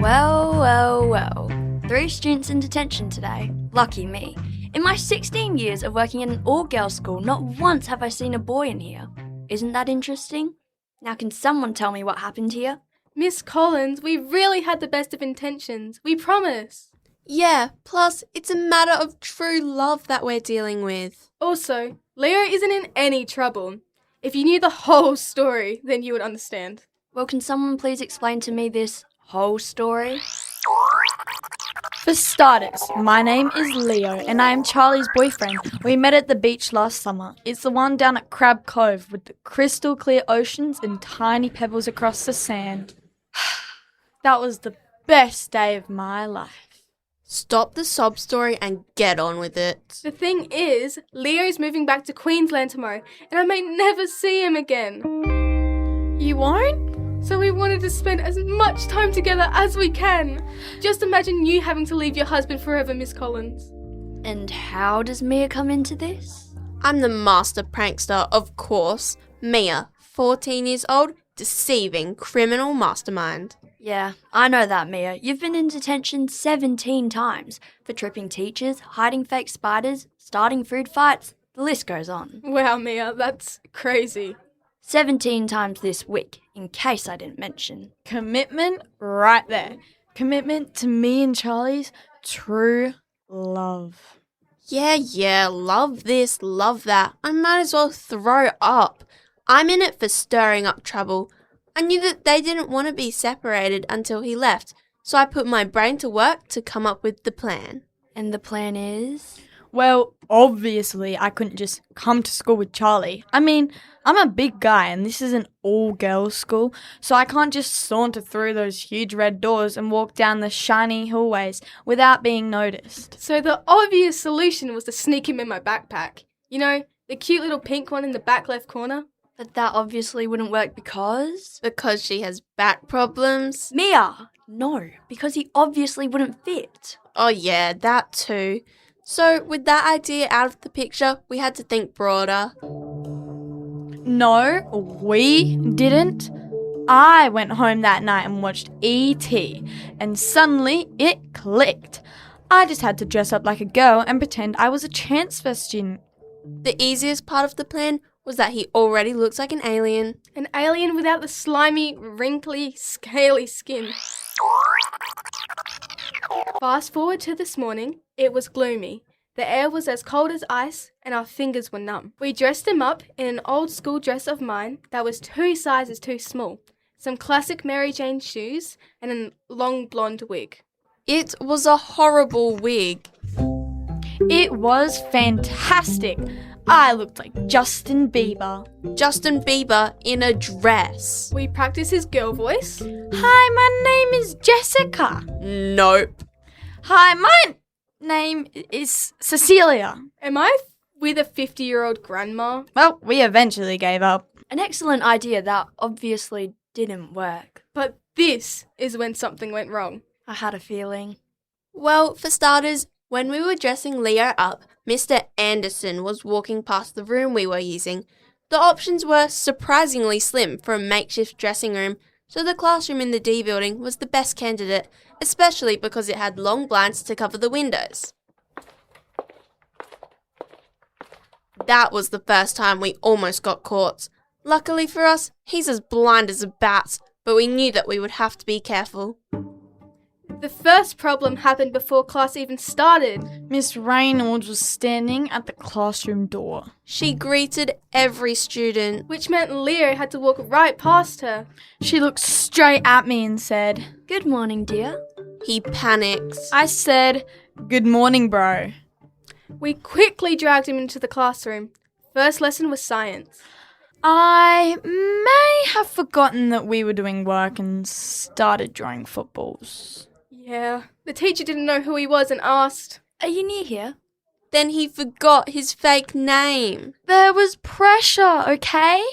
Well. 3 students in detention today. Lucky me. In my 16 years of working in an all-girls school, not once have I seen a boy in here. Isn't that interesting? Now can someone tell me what happened here? Miss Collins, we really had the best of intentions. We promise. Yeah, plus it's a matter of true love that we're dealing with. Also, Leo isn't in any trouble. If you knew the whole story, then you would understand. Well, can someone please explain to me this whole story? For starters, my name is Leo and I am Charlie's boyfriend. We met at the beach last summer. It's the one down at Crab Cove with the crystal clear oceans and tiny pebbles across the sand. That was the best day of my life. Stop the sob story and get on with it. The thing is, Leo's moving back to Queensland tomorrow, and I may never see him again. You won't? So we wanted to spend as much time together as we can. Just imagine you having to leave your husband forever, Miss Collins. And how does Mia come into this? I'm the master prankster, of course. Mia, 14 years old, deceiving criminal mastermind. Yeah, I know that, Mia. You've been in detention 17 times for tripping teachers, hiding fake spiders, starting food fights. The list goes on. Wow, Mia, that's crazy. 17 times this week, in case I didn't mention. Commitment right there. Commitment to me and Charlie's true love. Yeah, love this, love that. I might as well throw up. I'm in it for stirring up trouble. I knew that they didn't want to be separated until he left, so I put my brain to work to come up with the plan. And the plan is? Well, obviously I couldn't just come to school with Charlie. I mean, I'm a big guy and this is an all-girls school, so I can't just saunter through those huge red doors and walk down the shiny hallways without being noticed. So the obvious solution was to sneak him in my backpack. You know, the cute little pink one in the back left corner. But that obviously wouldn't work because... Because she has back problems? Mia! No, because he obviously wouldn't fit. Oh yeah, that too. So with that idea out of the picture, we had to think broader. No, we didn't. I went home that night and watched E.T. and suddenly it clicked. I just had to dress up like a girl and pretend I was a transfer student. The easiest part of the plan was that he already looks like an alien. An alien without the slimy, wrinkly, scaly skin. Fast forward to this morning, it was gloomy. The air was as cold as ice and our fingers were numb. We dressed him up in an old school dress of mine that was 2 sizes too small, some classic Mary Jane shoes and a long blonde wig. It was a horrible wig. It was fantastic. I looked like Justin Bieber. Justin Bieber in a dress. We practiced his girl voice. Hi, my name is Jessica. Nope. Hi, my name is Cecilia. Am I with a 50-year-old grandma? Well, we eventually gave up. An excellent idea that obviously didn't work. But this is when something went wrong. I had a feeling. Well, for starters, when we were dressing Leo up, Mr. Anderson was walking past the room we were using. The options were surprisingly slim for a makeshift dressing room, so the classroom in the D building was the best candidate, especially because it had long blinds to cover the windows. That was the first time we almost got caught. Luckily for us, he's as blind as a bat, but we knew that we would have to be careful. The first problem happened before class even started. Miss Reynolds was standing at the classroom door. She greeted every student. Which meant Leo had to walk right past her. She looked straight at me and said, Good morning, dear. He panics. I said, good morning, bro. We quickly dragged him into the classroom. First lesson was science. I may have forgotten that we were doing work and started drawing footballs. Yeah, the teacher didn't know who he was and asked, Are you near here? Then he forgot his fake name. There was pressure, okay?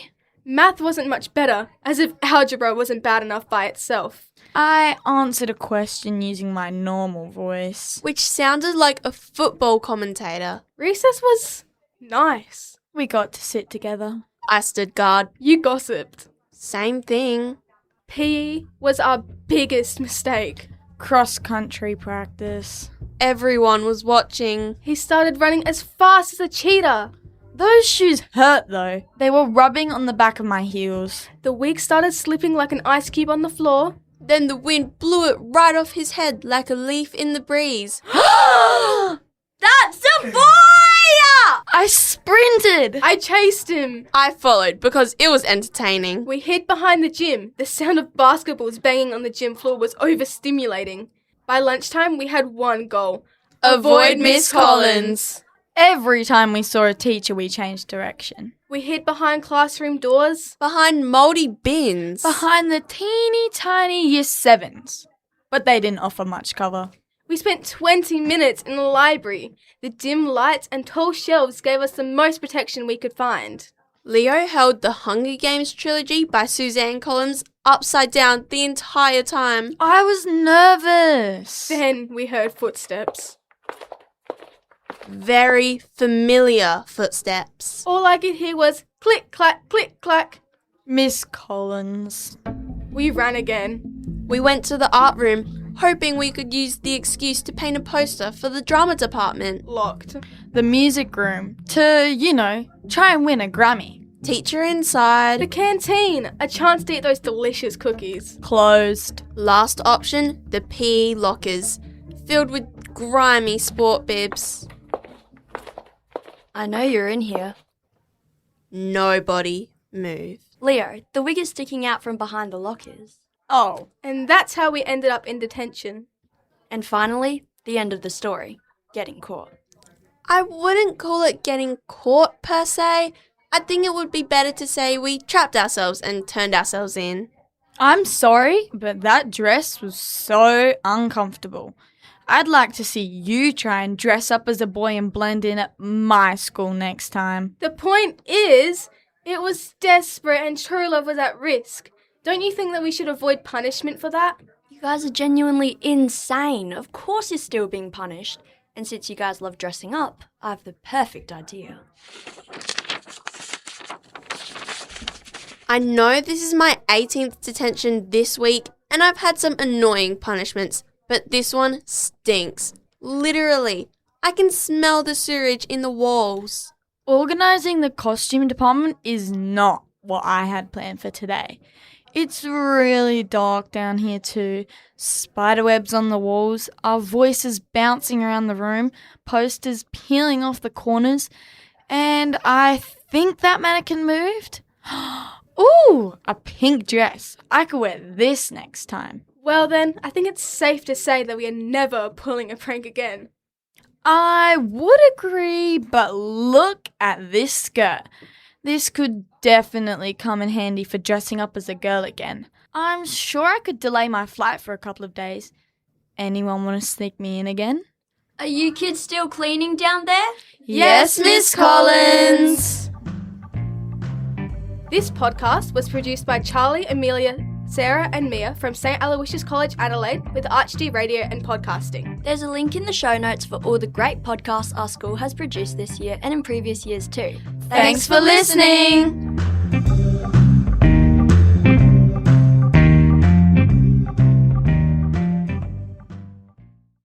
Math wasn't much better, as if algebra wasn't bad enough by itself. I answered a question using my normal voice. Which sounded like a football commentator. Recess was nice. We got to sit together. I stood guard. You gossiped. Same thing. PE was our biggest mistake. cross-country practice. Everyone was watching. He started running as fast as a cheetah. Those shoes hurt though. They were rubbing on the back of my heels. The wig started slipping like an ice cube on the floor. Then the wind blew it right off his head like a leaf in the breeze. That's a boy! I sprinted! I chased him. I followed because it was entertaining. We hid behind the gym. The sound of basketballs banging on the gym floor was overstimulating. By lunchtime, we had one goal. Avoid Miss Collins. Every time we saw a teacher, we changed direction. We hid behind classroom doors. Behind mouldy bins. Behind the teeny tiny Year 7s. But they didn't offer much cover. We spent 20 minutes in the library. The dim lights and tall shelves gave us the most protection we could find. Leo held the Hunger Games trilogy by Suzanne Collins upside down the entire time. I was nervous. Then we heard footsteps. Very familiar footsteps. All I could hear was click, clack, click, clack. Miss Collins. We ran again. We went to the art room, hoping we could use the excuse to paint a poster for the drama department. Locked. The music room to, try and win a Grammy. Teacher inside. The canteen. A chance to eat those delicious cookies. Closed. Last option, the PE lockers, filled with grimy sport bibs. I know you're in here. Nobody moved. Leo, the wig is sticking out from behind the lockers. Oh. And that's how we ended up in detention. And finally, the end of the story. Getting caught. I wouldn't call it getting caught per se. I think it would be better to say we trapped ourselves and turned ourselves in. I'm sorry, but that dress was so uncomfortable. I'd like to see you try and dress up as a boy and blend in at my school next time. The point is, it was desperate and true love was at risk. Don't you think that we should avoid punishment for that? You guys are genuinely insane. Of course you're still being punished. And since you guys love dressing up, I have the perfect idea. I know this is my 18th detention this week, and I've had some annoying punishments, but this one stinks. Literally. I can smell the sewage in the walls. Organising the costume department is not what I had planned for today. It's really dark down here too. Spiderwebs on the walls, our voices bouncing around the room, posters peeling off the corners, and I think that mannequin moved. Ooh, a pink dress. I could wear this next time. Well then, I think it's safe to say that we are never pulling a prank again. I would agree, but look at this skirt. This could definitely come in handy for dressing up as a girl again. I'm sure I could delay my flight for a couple of days. Anyone want to sneak me in again? Are you kids still cleaning down there? Yes, Miss Collins. This podcast was produced by Charlie, Amelia, Sarah and Mia from St. Aloysius College, Adelaide with ArchD Radio and Podcasting. There's a link in the show notes for all the great podcasts our school has produced this year and in previous years too. Thanks for listening!